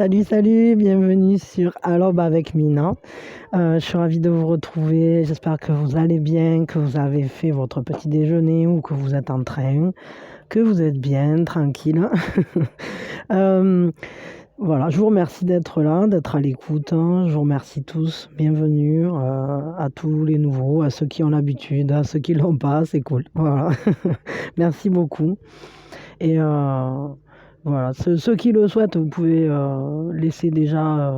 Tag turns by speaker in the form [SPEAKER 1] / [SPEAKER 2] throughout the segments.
[SPEAKER 1] Salut, bienvenue sur Alors avec Mina. Je suis ravie de vous retrouver. J'espère que vous allez bien, que vous avez fait votre petit déjeuner ou que vous êtes en train, que vous êtes bien, tranquille. Euh, voilà, je vous remercie d'être là, d'être à l'écoute, hein. Je vous remercie tous. Bienvenue à tous les nouveaux, à ceux qui ont l'habitude, à ceux qui l'ont pas. C'est cool. Voilà. Merci beaucoup. Et voilà, ceux qui le souhaitent, vous pouvez laisser déjà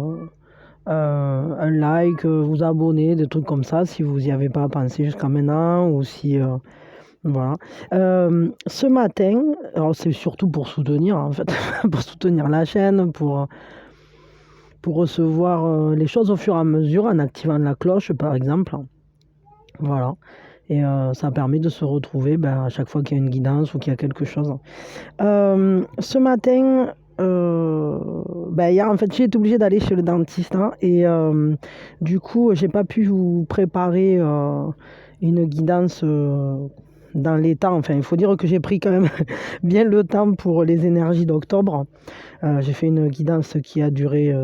[SPEAKER 1] un like, vous abonner, des trucs comme ça, si vous n'y avez pas pensé jusqu'à maintenant, ou si... voilà. Ce matin, alors c'est surtout pour soutenir, en fait, pour soutenir la chaîne, pour recevoir les choses au fur et à mesure, en activant la cloche, par exemple. Voilà. Et ça permet de se retrouver à chaque fois qu'il y a une guidance ou qu'il y a quelque chose. Ce matin, hier, en fait, j'ai été obligée d'aller chez le dentiste, hein, et du coup, j'ai pas pu vous préparer une guidance dans les temps. Enfin, il faut dire que j'ai pris quand même bien le temps pour les énergies d'octobre. J'ai fait une guidance qui a duré,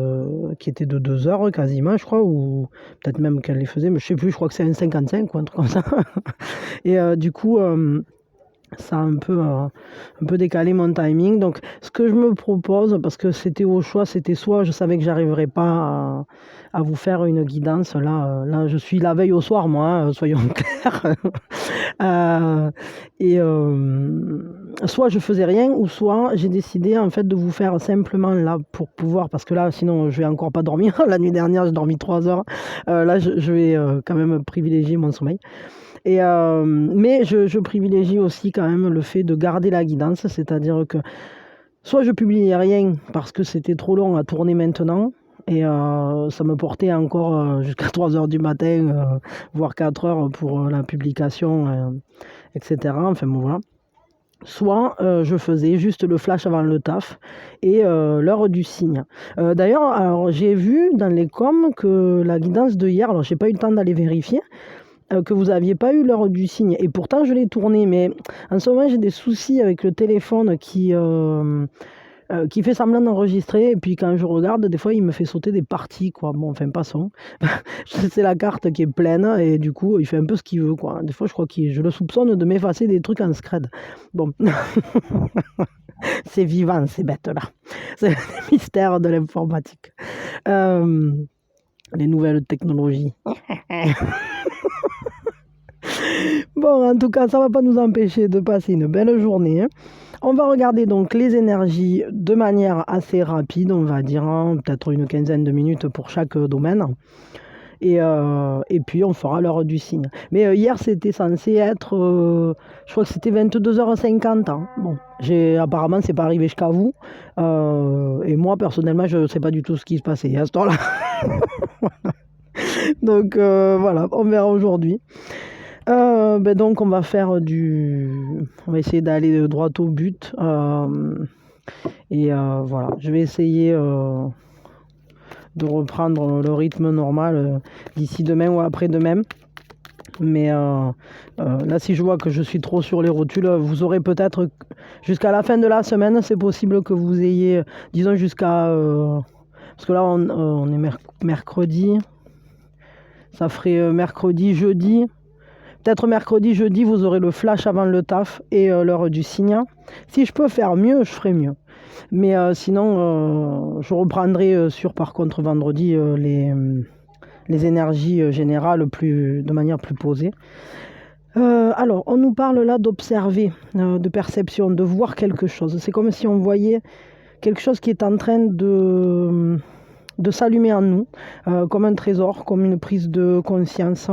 [SPEAKER 1] qui était de 2 heures quasiment, je crois, ou peut-être même qu'elle les faisait, mais je sais plus, je crois que c'est un 55 ou un truc comme ça. Et du coup, ça a un peu décalé mon timing. Donc, ce que je me propose, parce que c'était au choix, c'était soit je savais que j'arriverais pas à vous faire une guidance. Là, je suis la veille au soir, moi, hein, soyons clairs. Euh, et soit je faisais rien, ou soit j'ai décidé en fait de vous faire simplement là pour pouvoir, parce que là, sinon, je vais encore pas dormir. La nuit dernière, j'ai dormi 3 heures. Là, je vais quand même privilégier mon sommeil. Et, mais je privilégie aussi quand même le fait de garder la guidance, c'est-à-dire que soit je publiais rien parce que c'était trop long à tourner maintenant, et ça me portait encore jusqu'à 3 heures du matin, voire 4 heures pour la publication, etc. Enfin bon, voilà. Soit je faisais juste le flash avant le taf et l'heure du signe. D'ailleurs, alors, j'ai vu dans les coms que la guidance de hier, alors j'ai pas eu le temps d'aller vérifier, que vous n'aviez pas eu l'heure du signe. Et pourtant, je l'ai tourné. Mais en ce moment, j'ai des soucis avec le téléphone qui fait semblant d'enregistrer. Et puis, quand je regarde, des fois, il me fait sauter des parties, quoi. Bon, enfin, passons. C'est la carte qui est pleine. Et du coup, il fait un peu ce qu'il veut, quoi. Des fois, je crois que je le soupçonne de m'effacer des trucs en scred. Bon. C'est vivant, ces bêtes-là. C'est le mystère de l'informatique. Les nouvelles technologies. Bon, en tout cas, ça ne va pas nous empêcher de passer une belle journée, hein. On va regarder donc les énergies de manière assez rapide, on va dire, hein, peut-être une quinzaine de minutes pour chaque domaine. Et puis, on fera l'heure du signe. Mais hier, c'était censé être, je crois que c'était 22h50. Hein. Bon, apparemment, c'est pas arrivé jusqu'à vous. Et moi, personnellement, je ne sais pas du tout ce qui se passait à ce temps-là. Donc, voilà, on verra aujourd'hui. Donc on va on va essayer d'aller droit au but, et voilà, je vais essayer de reprendre le rythme normal d'ici demain ou après-demain. Mais là, si je vois que je suis trop sur les rotules, vous aurez peut-être jusqu'à la fin de la semaine, c'est possible que vous ayez, disons jusqu'à... parce que là, on est mercredi, ça ferait mercredi, jeudi. Peut-être mercredi, jeudi, vous aurez le flash avant le taf et l'heure du signe. Si je peux faire mieux, je ferai mieux. Mais sinon, je reprendrai par contre vendredi les énergies générales de manière plus posée. Alors, on nous parle là d'observer, de perception, de voir quelque chose. C'est comme si on voyait quelque chose qui est en train de s'allumer en nous, comme un trésor, comme une prise de conscience.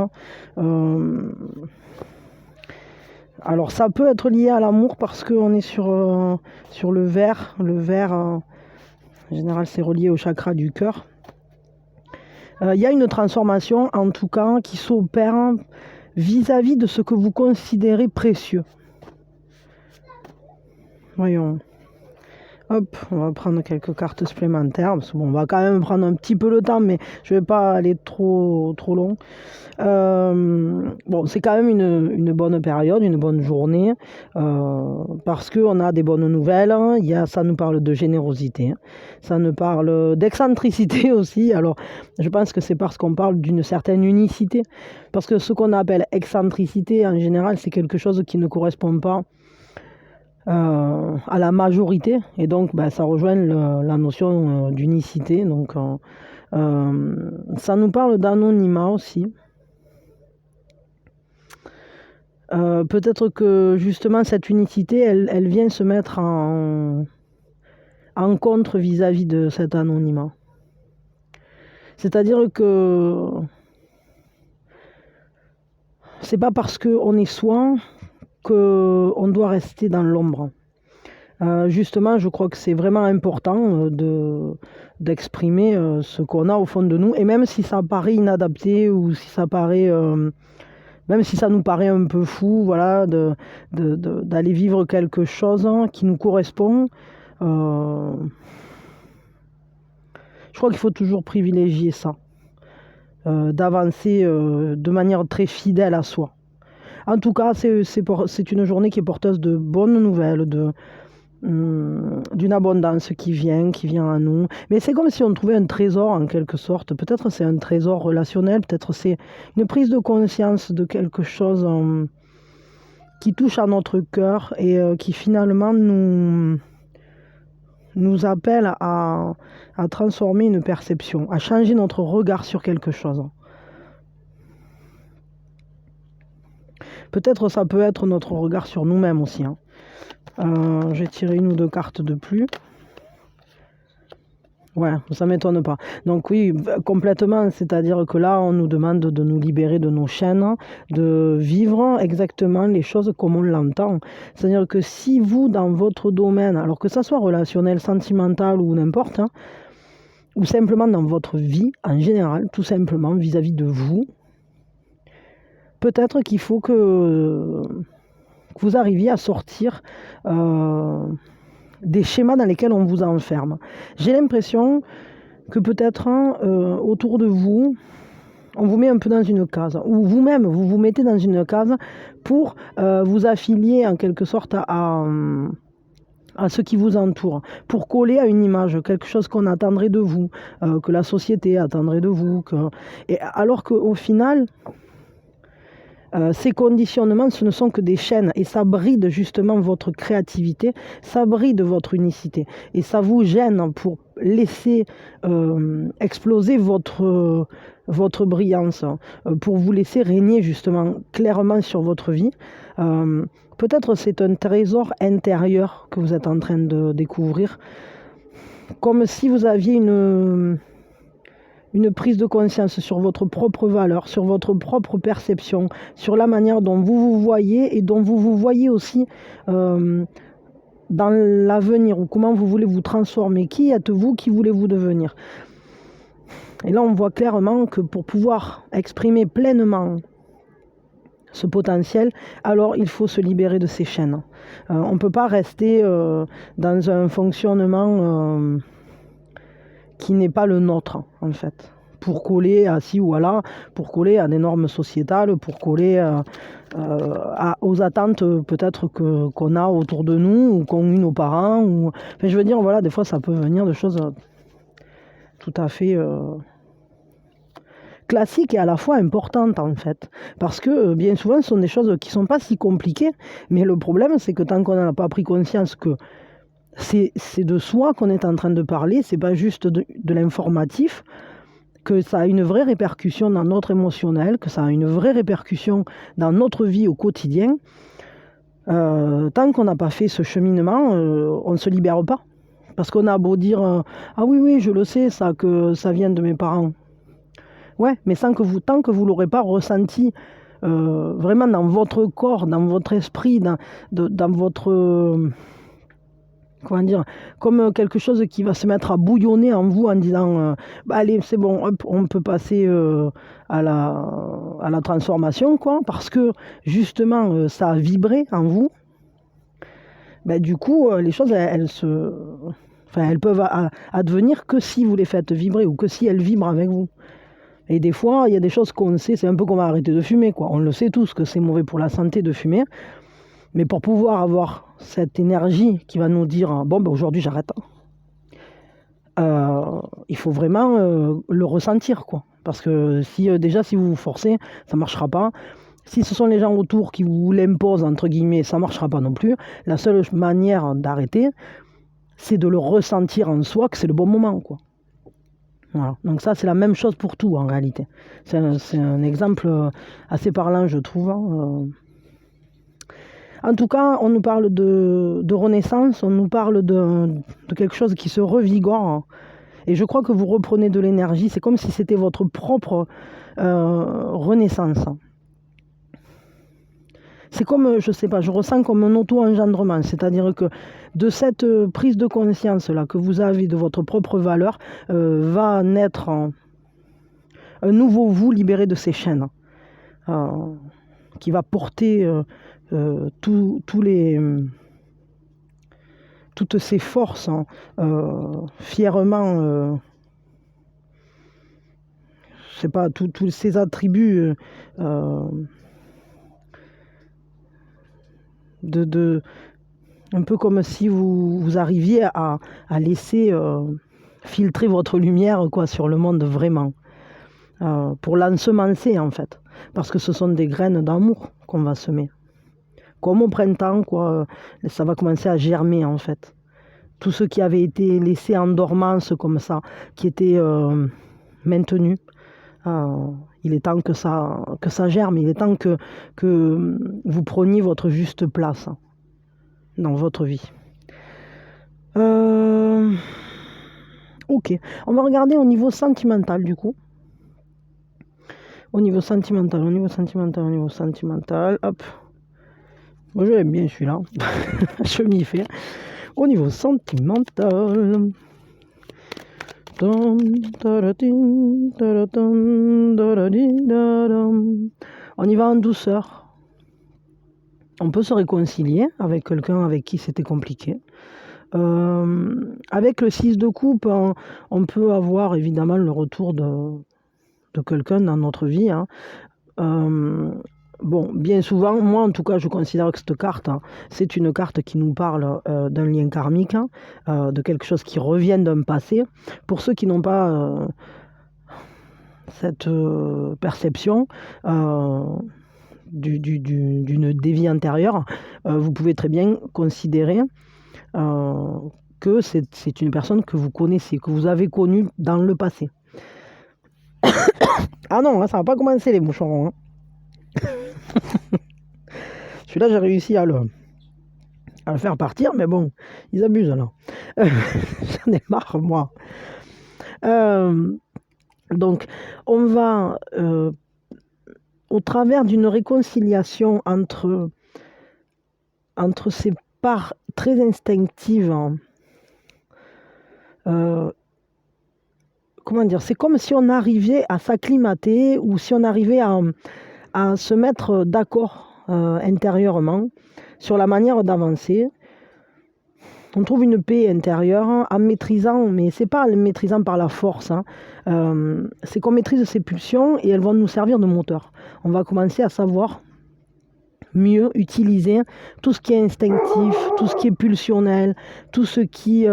[SPEAKER 1] Alors ça peut être lié à l'amour parce qu'on est sur le vert. Le vert, en général, c'est relié au chakra du cœur. Il y a une transformation, en tout cas, qui s'opère vis-à-vis de ce que vous considérez précieux. Voyons. Hop, on va prendre quelques cartes supplémentaires, parce qu'on va quand même prendre un petit peu le temps, mais je ne vais pas aller trop long. Bon, c'est quand même une bonne période, une bonne journée, parce qu'on a des bonnes nouvelles. Ça nous parle de générosité, ça nous parle d'excentricité aussi. Alors, je pense que c'est parce qu'on parle d'une certaine unicité, parce que ce qu'on appelle excentricité, en général, c'est quelque chose qui ne correspond pas à la majorité, et donc ça rejoint la notion d'unicité. Donc, ça nous parle d'anonymat aussi. Peut-être que justement cette unicité, elle vient se mettre en contre vis-à-vis de cet anonymat. C'est-à-dire que c'est pas parce qu'on est soi qu'on doit rester dans l'ombre. Justement, je crois que c'est vraiment important d'exprimer ce qu'on a au fond de nous, et même si ça paraît inadapté, ou si ça paraît... même si ça nous paraît un peu fou, voilà, d'aller vivre quelque chose qui nous correspond, je crois qu'il faut toujours privilégier ça, d'avancer de manière très fidèle à soi. En tout cas, c'est une journée qui est porteuse de bonnes nouvelles, d'une abondance qui vient à nous. Mais c'est comme si on trouvait un trésor en quelque sorte. Peut-être c'est un trésor relationnel, peut-être c'est une prise de conscience de quelque chose qui touche à notre cœur, et qui finalement nous appelle à transformer une perception, à changer notre regard sur quelque chose. Peut-être ça peut être notre regard sur nous-mêmes aussi. J'ai tiré une ou deux cartes de plus. Ouais, ça m'étonne pas. Donc oui, complètement, c'est-à-dire que là, on nous demande de nous libérer de nos chaînes, de vivre exactement les choses comme on l'entend. C'est-à-dire que si vous, dans votre domaine, alors que ça soit relationnel, sentimental ou n'importe, ou simplement dans votre vie en général, tout simplement vis-à-vis de vous, peut-être qu'il faut que vous arriviez à sortir des schémas dans lesquels on vous enferme. J'ai l'impression que peut-être autour de vous, on vous met un peu dans une case, ou vous-même, vous vous mettez dans une case pour vous affilier en quelque sorte à ce qui vous entoure, pour coller à une image, quelque chose qu'on attendrait de vous, que la société attendrait de vous. Et alors qu'au final... ces conditionnements, ce ne sont que des chaînes, et ça bride justement votre créativité, ça bride votre unicité, et ça vous gêne pour laisser exploser votre brillance, pour vous laisser régner justement clairement sur votre vie. Peut-être c'est un trésor intérieur que vous êtes en train de découvrir, comme si vous aviez une prise de conscience sur votre propre valeur, sur votre propre perception, sur la manière dont vous vous voyez, et dont vous vous voyez aussi dans l'avenir, ou comment vous voulez vous transformer. Qui êtes-vous? Qui voulez-vous devenir? Et là, on voit clairement que pour pouvoir exprimer pleinement ce potentiel, alors il faut se libérer de ces chaînes. On ne peut pas rester dans un fonctionnement... qui n'est pas le nôtre, en fait, pour coller à ci ou à là, pour coller à des normes sociétales, pour coller aux attentes peut-être qu'on a autour de nous, ou qu'ont eu nos parents. Enfin, je veux dire, voilà, des fois, ça peut venir de choses tout à fait classiques et à la fois importantes, en fait. Parce que, bien souvent, ce sont des choses qui ne sont pas si compliquées, mais le problème, c'est que tant qu'on n'a pas pris conscience que c'est de soi qu'on est en train de parler, c'est pas juste de l'informatif, que ça a une vraie répercussion dans notre émotionnel, que ça a une vraie répercussion dans notre vie au quotidien. Tant qu'on n'a pas fait ce cheminement, on ne se libère pas. Parce qu'on a beau dire ah oui, je le sais, ça, que ça vient de mes parents. Ouais, mais tant que vous ne l'aurez pas ressenti vraiment dans votre corps, dans votre esprit, dans votre... comment dire, comme quelque chose qui va se mettre à bouillonner en vous en disant allez, c'est bon, hop, on peut passer à la transformation, quoi, parce que justement ça a vibré en vous. ben, du coup, les choses, elles peuvent advenir que si vous les faites vibrer ou que si elles vibrent avec vous. Et des fois, il y a des choses qu'on sait, c'est un peu comme arrêter de fumer, quoi. On le sait tous que c'est mauvais pour la santé de fumer, mais pour pouvoir avoir cette énergie qui va nous dire bon, ben, aujourd'hui j'arrête, il faut vraiment le ressentir, quoi. Parce que déjà, si vous vous forcez, ça ne marchera pas. Si ce sont les gens autour qui vous l'imposent, entre guillemets, ça ne marchera pas non plus. La seule manière d'arrêter, c'est de le ressentir en soi, que c'est le bon moment, quoi. Voilà. Donc ça, c'est la même chose pour tout, en réalité. C'est un exemple assez parlant, je trouve. En tout cas, on nous parle de renaissance, on nous parle de quelque chose qui se revigore. Et je crois que vous reprenez de l'énergie. C'est comme si c'était votre propre renaissance. C'est comme, je sais pas, je ressens comme un auto-engendrement. C'est-à-dire que de cette prise de conscience-là que vous avez de votre propre valeur, va naître un nouveau vous libéré de ces chaînes. Qui va porter toutes ces forces fièrement, je sais pas, tous ces attributs un peu comme si vous arriviez à laisser filtrer votre lumière, quoi, sur le monde vraiment, pour l'ensemencer en fait, parce que ce sont des graines d'amour qu'on va semer. Comme au printemps, quoi, ça va commencer à germer en fait. Tout ce qui avait été laissé en dormance comme ça, qui était maintenu, il est temps que ça germe, il est temps que vous preniez votre juste place dans votre vie. Ok, on va regarder au niveau sentimental du coup. Au niveau sentimental, hop. Moi je l'aime bien celui-là, je m'y fais. Au niveau sentimental, on y va en douceur. On peut se réconcilier avec quelqu'un avec qui c'était compliqué. Avec le 6 de coupe, on peut avoir évidemment le retour de quelqu'un dans notre vie. Bon, bien souvent, moi en tout cas, je considère que cette carte, c'est une carte qui nous parle d'un lien karmique, de quelque chose qui revient d'un passé. Pour ceux qui n'ont pas cette perception des vies antérieures, vous pouvez très bien considérer que c'est une personne que vous connaissez, que vous avez connue dans le passé. Ah non, ça va pas commencer les moucherons. Celui-là, j'ai réussi à le faire partir, mais bon, ils abusent là. J'en ai marre, moi. Donc, on va, au travers d'une réconciliation entre ces parts très instinctives, comment dire, c'est comme si on arrivait à s'acclimater ou si on arrivait à se mettre d'accord intérieurement sur la manière d'avancer. On trouve une paix intérieure en maîtrisant, mais c'est pas en maîtrisant par la force, c'est qu'on maîtrise ces pulsions et elles vont nous servir de moteur. On va commencer à savoir mieux utiliser tout ce qui est instinctif, tout ce qui est pulsionnel, tout ce qui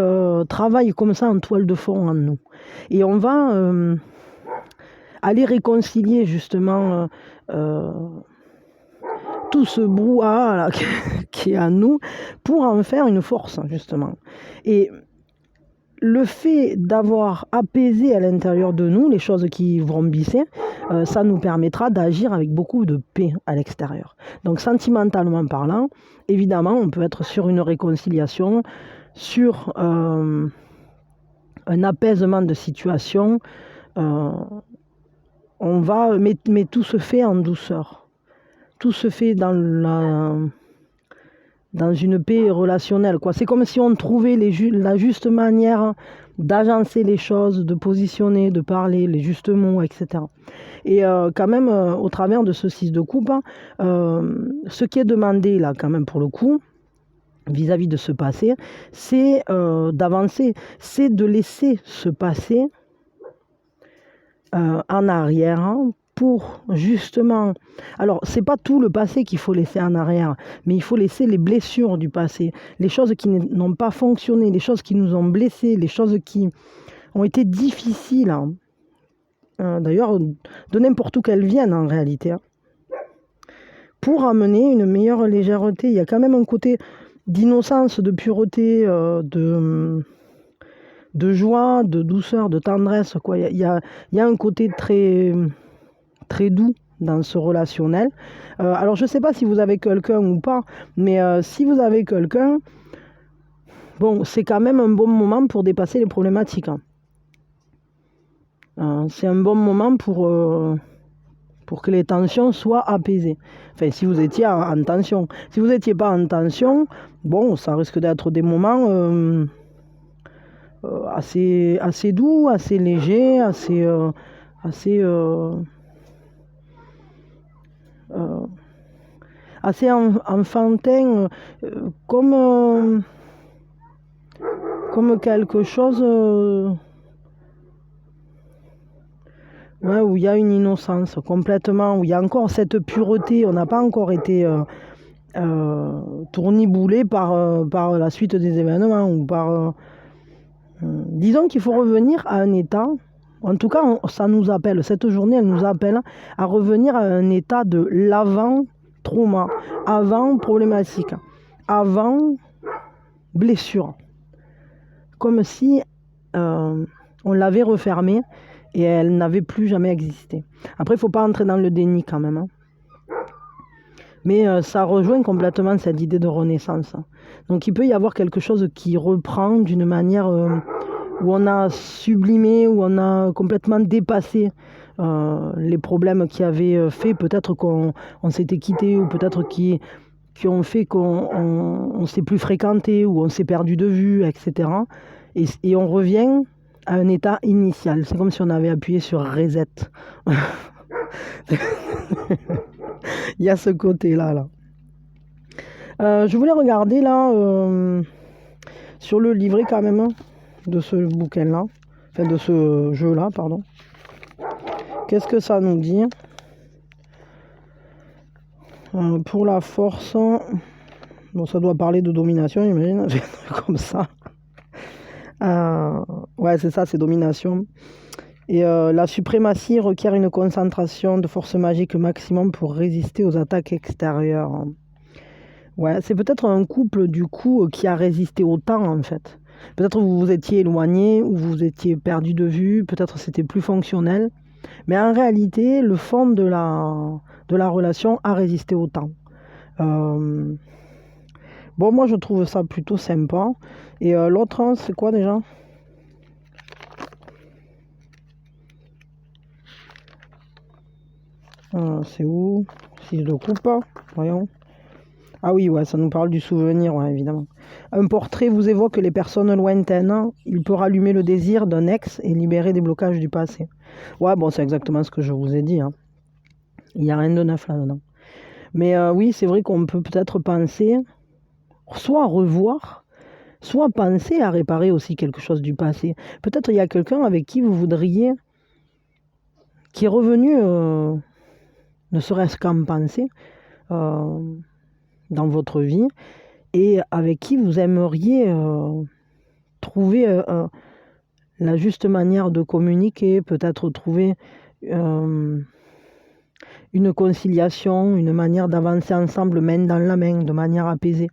[SPEAKER 1] travaille comme ça en toile de fond en nous. Et on va aller réconcilier justement tout ce brouhaha là, qui est en nous pour en faire une force justement. Et le fait d'avoir apaisé à l'intérieur de nous les choses qui vrombissaient, ça nous permettra d'agir avec beaucoup de paix à l'extérieur. Donc sentimentalement parlant, évidemment, on peut être sur une réconciliation, sur un apaisement de situation. Mais tout se fait en douceur. Tout se fait dans une paix relationnelle, quoi. C'est comme si on trouvait la juste manière d'agencer les choses, de positionner, de parler, les justes mots, etc. Et quand même, au travers de ce 6 de coupe, ce qui est demandé, là, quand même, pour le coup, vis-à-vis de ce passé, c'est d'avancer, c'est de laisser ce passé en arrière, hein, pour justement... Alors, c'est pas tout le passé qu'il faut laisser en arrière, mais il faut laisser les blessures du passé, les choses qui n'ont pas fonctionné, les choses qui nous ont blessés, les choses qui ont été difficiles, hein. D'ailleurs, de n'importe où qu'elles viennent en réalité, hein, pour amener une meilleure légèreté. Il y a quand même un côté d'innocence, de pureté, de joie, de douceur, de tendresse, quoi. Il y a un côté très, très doux dans ce relationnel. Alors, je ne sais pas si vous avez quelqu'un ou pas, mais si vous avez quelqu'un, bon, c'est quand même un bon moment pour dépasser les problématiques, hein. C'est un bon moment pour que les tensions soient apaisées. Enfin, si vous étiez en tension. Si vous n'étiez pas en tension, bon, ça risque d'être des moments assez doux, assez légers, assez, assez enfantin, comme quelque chose ouais, où il y a une innocence complètement, où il y a encore cette pureté, on n'a pas encore été tourniboulé par la suite des événements ou par... disons qu'il faut revenir à un état, en tout cas ça nous appelle, cette journée elle nous appelle à revenir à un état de l'avant-trauma, avant problématique, avant blessure, comme si on l'avait refermée et elle n'avait plus jamais existé. Après, il ne faut pas entrer dans le déni quand même, hein. Mais ça rejoint complètement cette idée de renaissance. Donc il peut y avoir quelque chose qui reprend d'une manière où on a sublimé, où on a complètement dépassé les problèmes qui avaient fait peut-être qu'on s'était quitté, ou peut-être qui ont fait qu'on ne s'est plus fréquenté, ou on s'est perdu de vue, etc. Et on revient à un état initial. C'est comme si on avait appuyé sur reset. Il y a ce côté-là, là. Je voulais regarder là sur le livret quand même, hein, de ce bouquin-là, enfin de ce jeu-là, pardon. Qu'est-ce que ça nous dit pour la force? Bon, ça doit parler de domination, j'imagine, comme ça. Ouais, c'est ça, c'est domination. Et la suprématie requiert une concentration de force magique maximum pour résister aux attaques extérieures. Ouais, c'est peut-être un couple du coup qui a résisté au temps en fait. Peut-être vous vous étiez éloigné ou vous étiez perdu de vue, peut-être c'était plus fonctionnel. Mais en réalité, le fond de la relation a résisté au temps. Bon, moi je trouve ça plutôt sympa. Et l'autre, c'est quoi déjà? C'est où? Si je le coupe, voyons. Ah oui, ouais, ça nous parle du souvenir, ouais, évidemment. Un portrait vous évoque les personnes lointaines. Il peut rallumer le désir d'un ex et libérer des blocages du passé. Ouais, bon, c'est exactement ce que je vous ai dit, hein. Il n'y a rien de neuf là-dedans. Mais oui, c'est vrai qu'on peut peut-être penser, soit revoir, soit penser à réparer aussi quelque chose du passé. Peut-être il y a quelqu'un avec qui vous voudriez, qui est revenu, ne serait-ce qu'en penser, dans votre vie, et avec qui vous aimeriez trouver la juste manière de communiquer, peut-être trouver une conciliation, une manière d'avancer ensemble main dans la main, de manière apaisée.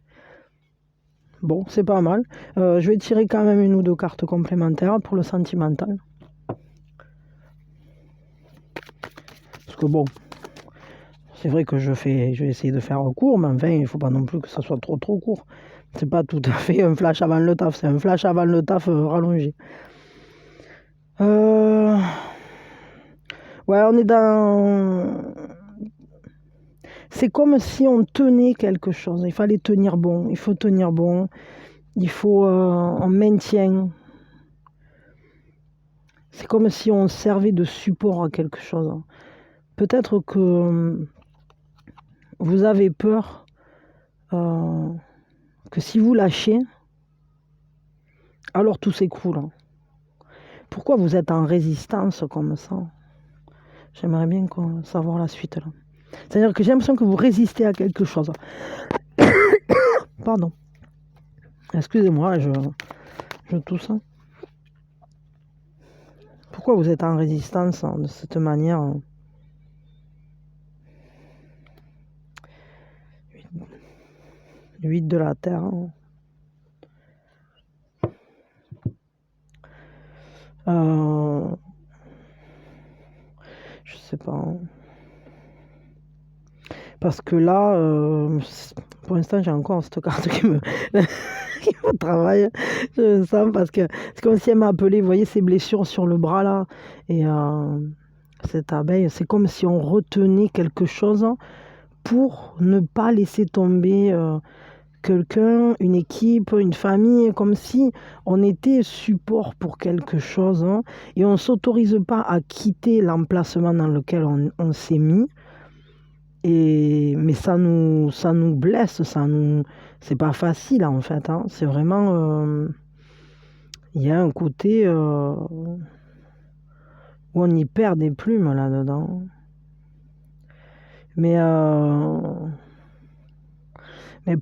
[SPEAKER 1] Bon, c'est pas mal. Je vais tirer quand même une ou deux cartes complémentaires pour le sentimental. Parce que bon, c'est vrai que je vais essayer de faire court, mais enfin, il ne faut pas non plus que ça soit trop court. C'est pas tout à fait un flash avant le taf, c'est un flash avant le taf rallongé. Ouais, on est dans... C'est comme si on tenait quelque chose. Il fallait tenir bon, il faut tenir bon. Il faut... on maintient. C'est comme si on servait de support à quelque chose. Peut-être que vous avez peur que si vous lâchez, alors tout s'écroule. Pourquoi vous êtes en résistance comme ça? J'aimerais bien savoir la suite là. C'est-à-dire que j'ai l'impression que vous résistez à quelque chose. Pardon. Excusez-moi, je tousse. Pourquoi vous êtes en résistance de cette manière? 8 de la terre. Je sais pas. Parce que là, pour l'instant, j'ai encore cette carte qui me, qui me travaille. Je sens parce que c'est comme si elle m'a appelé, vous voyez ces blessures sur le bras là. Et cette abeille, c'est comme si on retenait quelque chose pour ne pas laisser tomber quelqu'un, une équipe, une famille, comme si on était support pour quelque chose et on ne s'autorise pas à quitter l'emplacement dans lequel on s'est mis. Mais ça nous blesse, c'est pas facile en fait. C'est vraiment, il y a un côté où on y perd des plumes là-dedans. Mais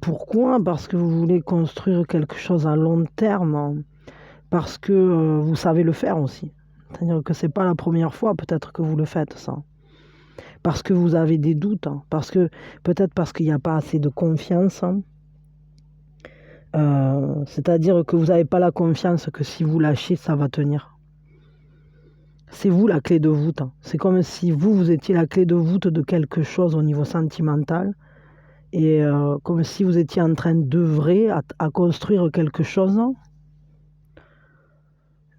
[SPEAKER 1] pourquoi? Parce que vous voulez construire quelque chose à long terme, parce que vous savez le faire aussi. C'est-à-dire que c'est pas la première fois peut-être que vous le faites ça. Parce que vous avez des doutes, peut-être parce qu'il n'y a pas assez de confiance. C'est-à-dire que vous n'avez pas la confiance que si vous lâchez, ça va tenir. C'est vous la clé de voûte. C'est comme si vous étiez la clé de voûte de quelque chose au niveau sentimental. Et comme si vous étiez en train d'œuvrer à construire quelque chose.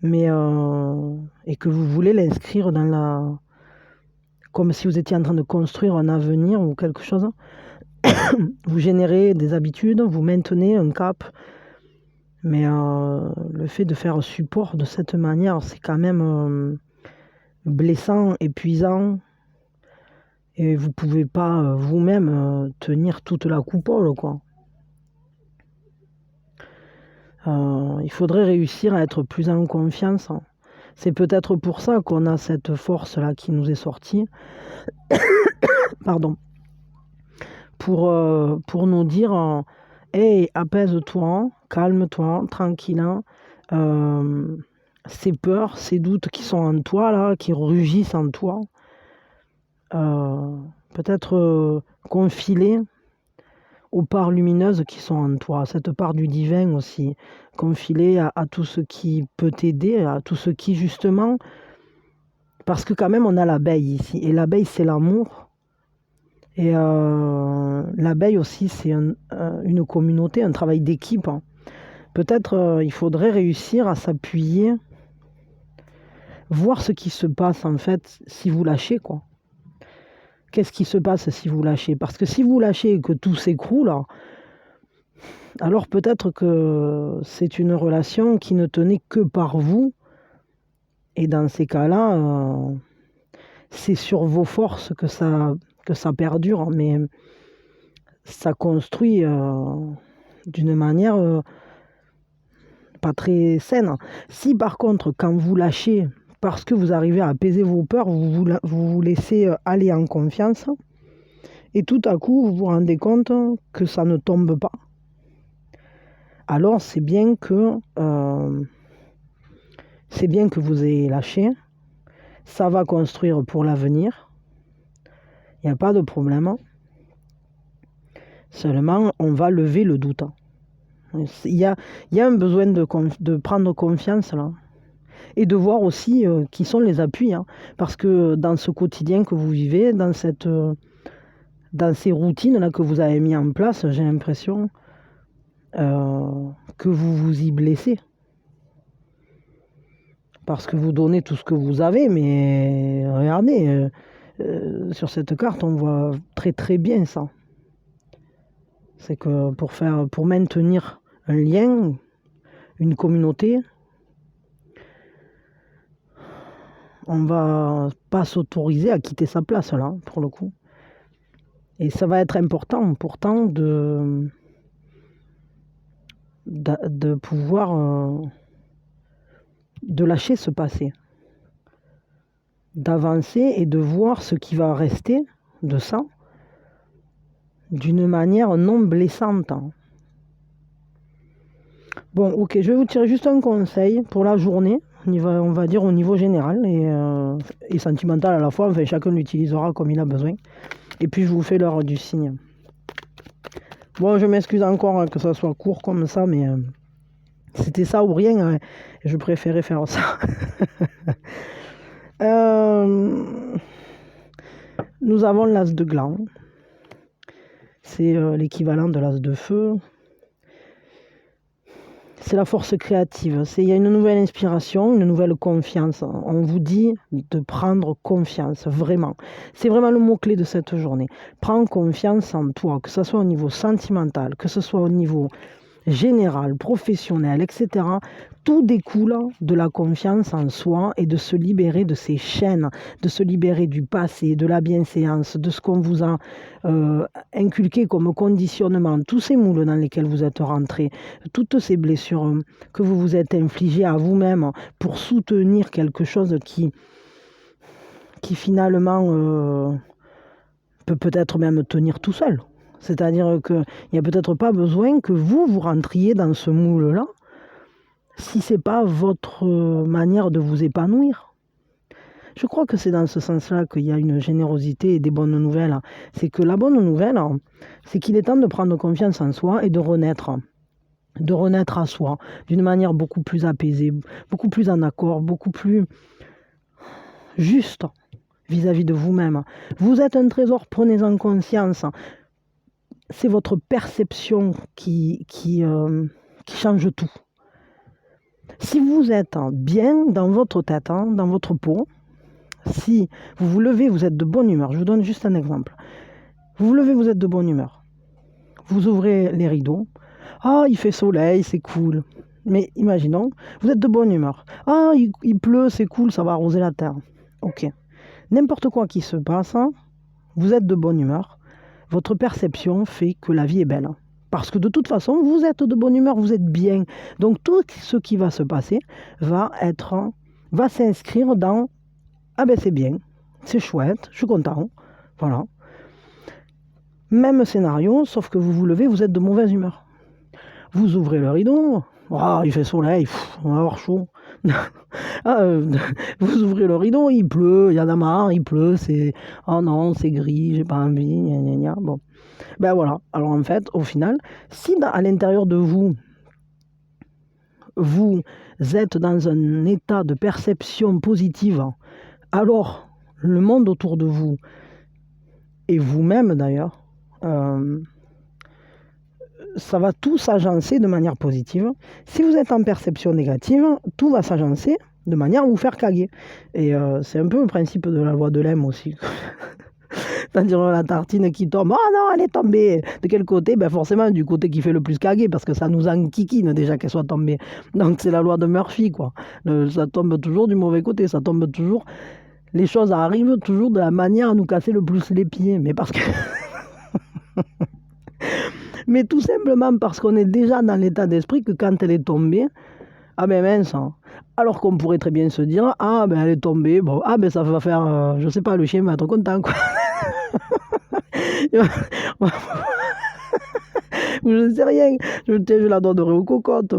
[SPEAKER 1] Et que vous voulez l'inscrire dans la... Comme si vous étiez en train de construire un avenir ou quelque chose. Vous générez des habitudes, vous maintenez un cap. Mais le fait de faire support de cette manière, c'est quand même blessant, épuisant. Et vous ne pouvez pas vous-même tenir toute la coupole, quoi. Il faudrait réussir à être plus en confiance. C'est peut-être pour ça qu'on a cette force-là qui nous est sortie. Pardon. Pour nous dire hey, apaise-toi, calme-toi, tranquille. Ces peurs, ces doutes qui sont en toi, là, qui rugissent en toi, peut-être confiler aux parts lumineuses qui sont en toi, cette part du divin aussi, confiler à tout ce qui peut t'aider, à tout ce qui justement, parce que quand même on a l'abeille ici, et l'abeille c'est l'amour, et l'abeille aussi c'est une communauté, un travail d'équipe. Peut-être il faudrait réussir à s'appuyer, voir ce qui se passe en fait si vous lâchez quoi. Qu'est-ce qui se passe si vous lâchez? Parce que si vous lâchez et que tout s'écroule, alors peut-être que c'est une relation qui ne tenait que par vous. Et dans ces cas-là, c'est sur vos forces que ça perdure. Mais ça construit d'une manière pas très saine. Si par contre, quand vous lâchez, parce que vous arrivez à apaiser vos peurs, vous vous laissez aller en confiance, et tout à coup, vous vous rendez compte que ça ne tombe pas. Alors, c'est bien que vous ayez lâché. Ça va construire pour l'avenir. Il n'y a pas de problème. Seulement, on va lever le doute. Il y a un besoin de prendre confiance là. Et de voir aussi qui sont les appuis. Parce que dans ce quotidien que vous vivez, dans ces routines-là que vous avez mis en place, j'ai l'impression que vous vous y blessez. Parce que vous donnez tout ce que vous avez, mais regardez, sur cette carte, on voit très très bien ça. C'est que pour maintenir un lien, une communauté, on va pas s'autoriser à quitter sa place là, pour le coup. Et ça va être important pourtant de pouvoir de lâcher ce passé, d'avancer et de voir ce qui va rester de ça d'une manière non blessante. Bon, ok, je vais vous tirer juste un conseil pour la journée, on va dire au niveau général et sentimental à la fois, enfin chacun l'utilisera comme il a besoin. Et puis je vous fais l'heure du signe. Bon, je m'excuse encore que ça soit court comme ça, mais c'était ça ou rien, hein. Je préférais faire ça. Nous avons l'as de gland. C'est l'équivalent de l'as de feu. C'est la force créative. Il y a une nouvelle inspiration, une nouvelle confiance. On vous dit de prendre confiance, vraiment. C'est vraiment le mot-clé de cette journée. Prends confiance en toi, que ce soit au niveau sentimental, que ce soit au niveau général, professionnel, etc. Tout découle de la confiance en soi et de se libérer de ces chaînes, de se libérer du passé, de la bienséance, de ce qu'on vous a inculqué comme conditionnement, tous ces moules dans lesquels vous êtes rentrés, toutes ces blessures que vous vous êtes infligées à vous-même pour soutenir quelque chose qui finalement peut peut-être même tenir tout seul. C'est-à-dire qu'il n'y a peut-être pas besoin que vous rentriez dans ce moule-là si ce n'est pas votre manière de vous épanouir. Je crois que c'est dans ce sens-là qu'il y a une générosité et des bonnes nouvelles. C'est que la bonne nouvelle, c'est qu'il est temps de prendre confiance en soi et de renaître à soi d'une manière beaucoup plus apaisée, beaucoup plus en accord, beaucoup plus juste vis-à-vis de vous-même. Vous êtes un trésor, prenez-en conscience. C'est votre perception qui change tout. Si vous êtes bien dans votre tête, dans votre peau, si vous vous levez, vous êtes de bonne humeur. Je vous donne juste un exemple. Vous vous levez, vous êtes de bonne humeur. Vous ouvrez les rideaux. Ah, il fait soleil, c'est cool. Mais imaginons, vous êtes de bonne humeur. Ah, il pleut, c'est cool, ça va arroser la terre. Ok. N'importe quoi qui se passe, vous êtes de bonne humeur. Votre perception fait que la vie est belle. Parce que de toute façon, vous êtes de bonne humeur, vous êtes bien. Donc tout ce qui va se passer va s'inscrire dans « Ah ben c'est bien, c'est chouette, je suis content. » Voilà. Même scénario, sauf que vous vous levez, vous êtes de mauvaise humeur. Vous ouvrez le rideau, oh, il fait soleil, on va avoir chaud. Vous ouvrez le rideau, il pleut, il y en a marre, il pleut, c'est oh non, c'est gris, j'ai pas envie, gna gna gna. Bon, ben voilà. Alors en fait, au final, si à l'intérieur de vous, vous êtes dans un état de perception positive, alors le monde autour de vous et vous-même d'ailleurs, ça va tout s'agencer de manière positive. Si vous êtes en perception négative, tout va s'agencer de manière à vous faire caguer. Et c'est un peu le principe de la loi de Lem aussi. C'est-à-dire la tartine qui tombe, oh non, elle est tombée. De quel côté? Ben forcément du côté qui fait le plus caguer, parce que ça nous enquiquine déjà qu'elle soit tombée. Donc c'est la loi de Murphy, quoi. Ça tombe toujours du mauvais côté, ça tombe toujours... Les choses arrivent toujours de la manière à nous casser le plus les pieds. Mais parce que... Mais tout simplement parce qu'on est déjà dans l'état d'esprit que quand elle est tombée, ah ben mince, alors qu'on pourrait très bien se dire, ah ben elle est tombée, bon, ah ben ça va faire, je sais pas, le chien va être content, quoi. Je ne sais rien, je la donnerai aux cocottes.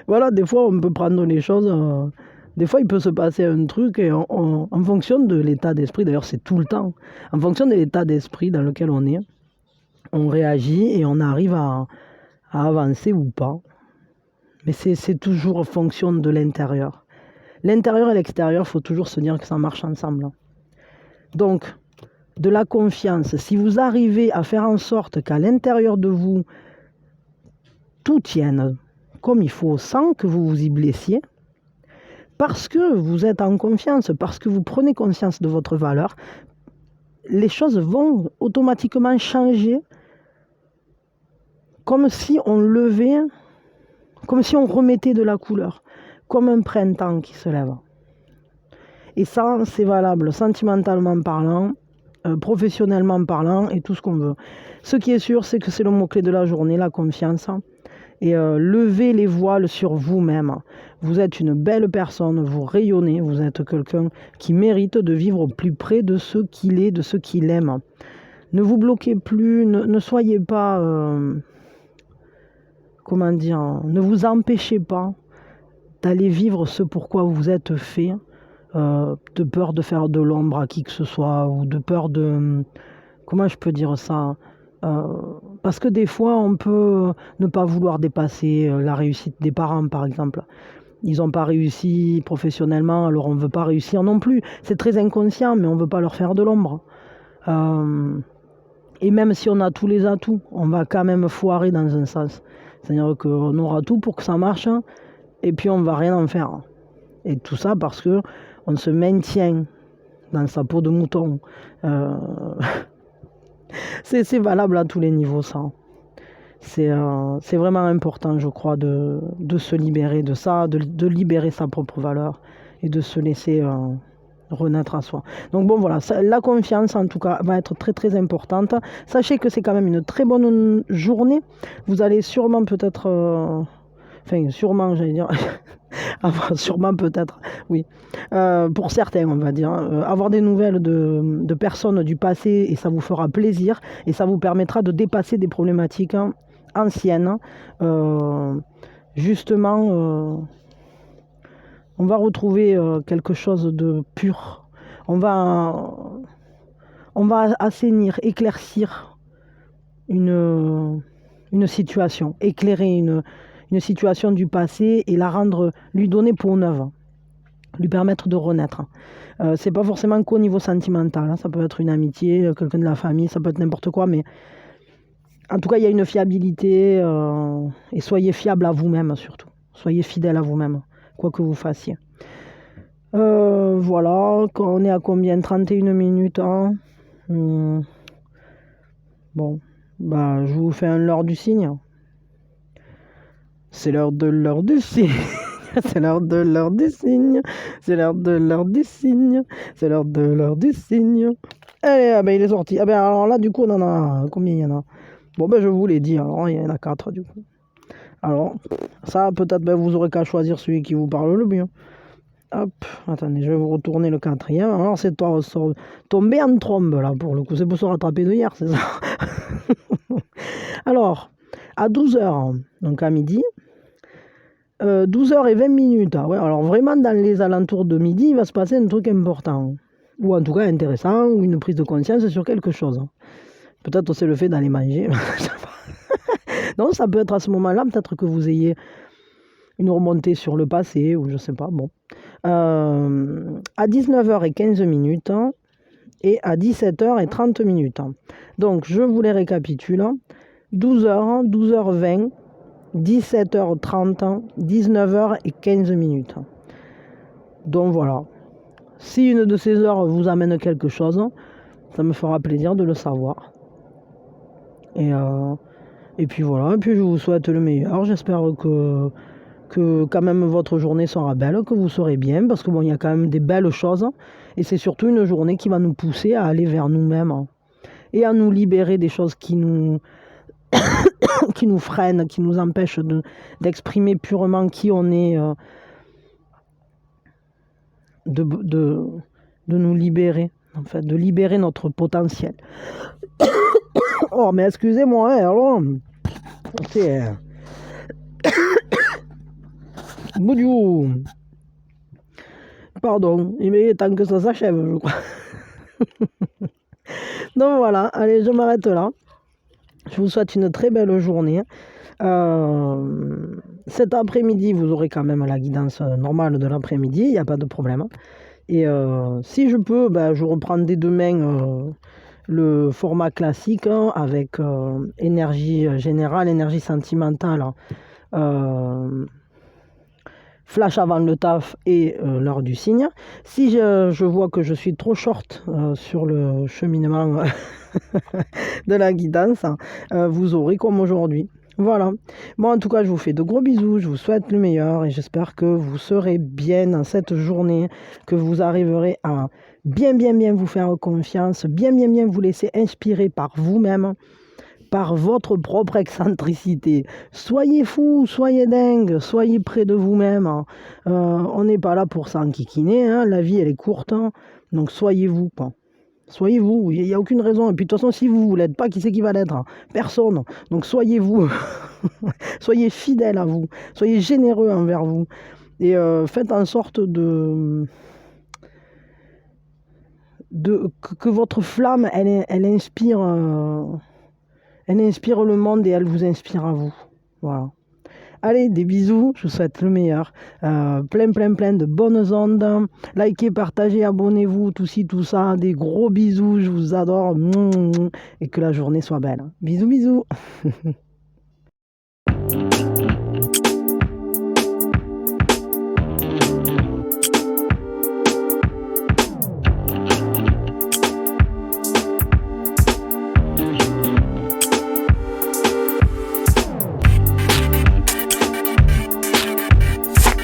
[SPEAKER 1] Voilà, des fois on peut prendre les choses, des fois il peut se passer un truc et en fonction de l'état d'esprit, d'ailleurs c'est tout le temps, en fonction de l'état d'esprit dans lequel on est, on réagit et on arrive à avancer ou pas. Mais c'est toujours en fonction de l'intérieur. L'intérieur et l'extérieur, il faut toujours se dire que ça marche ensemble. Donc, de la confiance, si vous arrivez à faire en sorte qu'à l'intérieur de vous, tout tienne comme il faut, sans que vous vous y blessiez, parce que vous êtes en confiance, parce que vous prenez conscience de votre valeur, les choses vont automatiquement changer comme si on levait, comme si on remettait de la couleur, comme un printemps qui se lève. Et ça, c'est valable sentimentalement parlant, professionnellement parlant et tout ce qu'on veut. Ce qui est sûr, c'est que c'est le mot-clé de la journée, la confiance. et levez les voiles sur vous-même. Vous êtes une belle personne, vous rayonnez, vous êtes quelqu'un qui mérite de vivre au plus près de ce qu'il est, de ce qu'il aime. Ne vous bloquez plus, ne soyez pas, comment dire, ne vous empêchez pas d'aller vivre ce pourquoi vous êtes fait, de peur de faire de l'ombre à qui que ce soit, ou de peur de... Comment je peux dire ça? Parce que des fois, on peut ne pas vouloir dépasser la réussite des parents, par exemple. Ils n'ont pas réussi professionnellement, alors on ne veut pas réussir non plus. C'est très inconscient, mais on ne veut pas leur faire de l'ombre. Et même si on a tous les atouts, on va quand même foirer dans un sens. C'est-à-dire qu'on aura tout pour que ça marche, et puis on ne va rien en faire. Et tout ça parce que on se maintient dans sa peau de mouton. C'est valable à tous les niveaux, ça. C'est vraiment important, je crois, de se libérer de ça, de libérer sa propre valeur et de se laisser renaître à soi. Donc bon, voilà, la confiance, en tout cas, va être très très importante. Sachez que c'est quand même une très bonne journée. Vous allez sûrement peut-être... Enfin, sûrement, j'allais dire... sûrement peut-être, oui. Pour certains, on va dire. Avoir des nouvelles de personnes du passé, et ça vous fera plaisir, et ça vous permettra de dépasser des problématiques anciennes. Justement, on va retrouver quelque chose de pur. On va assainir, éclaircir une situation, éclairer une situation du passé et la rendre, lui donner peau neuve, lui permettre de renaître. C'est pas forcément qu'au niveau sentimental, hein. Ça peut être une amitié, quelqu'un de la famille, ça peut être n'importe quoi, mais en tout cas, il y a une fiabilité, et soyez fiable à vous-même surtout. Soyez fidèle à vous-même, quoi que vous fassiez. Voilà, on est à combien? 31 minutes, hein. Bon, bah, je vous fais un leurre du cygne. C'est l'heure du cygne. C'est l'heure du cygne. C'est l'heure du cygne. C'est l'heure du cygne. Allez, ah ben, il est sorti. Ah ben, alors là, du coup, on en a... Combien il y en a? Bon, ben, je vous l'ai dit. Alors, il y en a 4, du coup. Alors, ça, peut-être, ben, vous aurez qu'à choisir celui qui vous parle le mieux. Hop, attendez, je vais vous retourner le 4e. Alors, c'est tombé en trombe, là, pour le coup. C'est pour se rattraper de hier, c'est ça. Alors, à 12h, donc à midi, 12h20. Ouais, alors vraiment, dans les alentours de midi, il va se passer un truc important. Ou en tout cas intéressant, ou une prise de conscience sur quelque chose. Peut-être c'est le fait d'aller manger. Non, ça peut être à ce moment-là, peut-être que vous ayez une remontée sur le passé, ou je sais pas, bon. À 19h15 et à 17h30. Donc, je vous les récapitule. 12h, 12h20, 17h30, 19h15. Donc voilà. Si une de ces heures vous amène quelque chose, ça me fera plaisir de le savoir. Et puis voilà, et puis je vous souhaite le meilleur. J'espère que quand même votre journée sera belle, que vous serez bien, parce que bon, il y a quand même des belles choses. Et c'est surtout une journée qui va nous pousser à aller vers nous-mêmes et à nous libérer des choses qui nous qui nous freinent, qui nous empêchent d'exprimer purement qui on est, de nous libérer, en fait, de libérer notre potentiel. Oh, mais excusez-moi, hein, alors, c'est... Boudiou. Pardon, il est temps que ça s'achève, je crois. Donc voilà, allez, je m'arrête là. Je vous souhaite une très belle journée. Cet après-midi, vous aurez quand même la guidance normale de l'après-midi, il n'y a pas de problème. Et si je peux, ben, je reprends dès demain le format classique avec énergie générale, énergie sentimentale, flash avant le taf et l'heure du cygne. Si je vois que je suis trop short sur le cheminement de la guidance, vous aurez comme aujourd'hui. Voilà. Bon, en tout cas, je vous fais de gros bisous, je vous souhaite le meilleur et j'espère que vous serez bien dans cette journée, que vous arriverez à bien vous faire confiance, bien vous laisser inspirer par vous-même, par votre propre excentricité. Soyez fou, soyez dingue, soyez près de vous-même. Hein. On n'est pas là pour s'enquiquiner, hein. La vie elle est courte, hein. Donc soyez vous, quoi. Soyez vous, il n'y a aucune raison. Et puis de toute façon, si vous ne l'êtes pas, qui c'est qui va l'être? Personne. Donc soyez vous, soyez fidèle à vous, soyez généreux envers vous. Et faites en sorte que votre flamme, elle inspire le monde et elle vous inspire à vous. Voilà. Allez, des bisous, je vous souhaite le meilleur. Plein de bonnes ondes. Likez, partagez, abonnez-vous, tout ci, tout ça. Des gros bisous, je vous adore. Et que la journée soit belle. Bisous.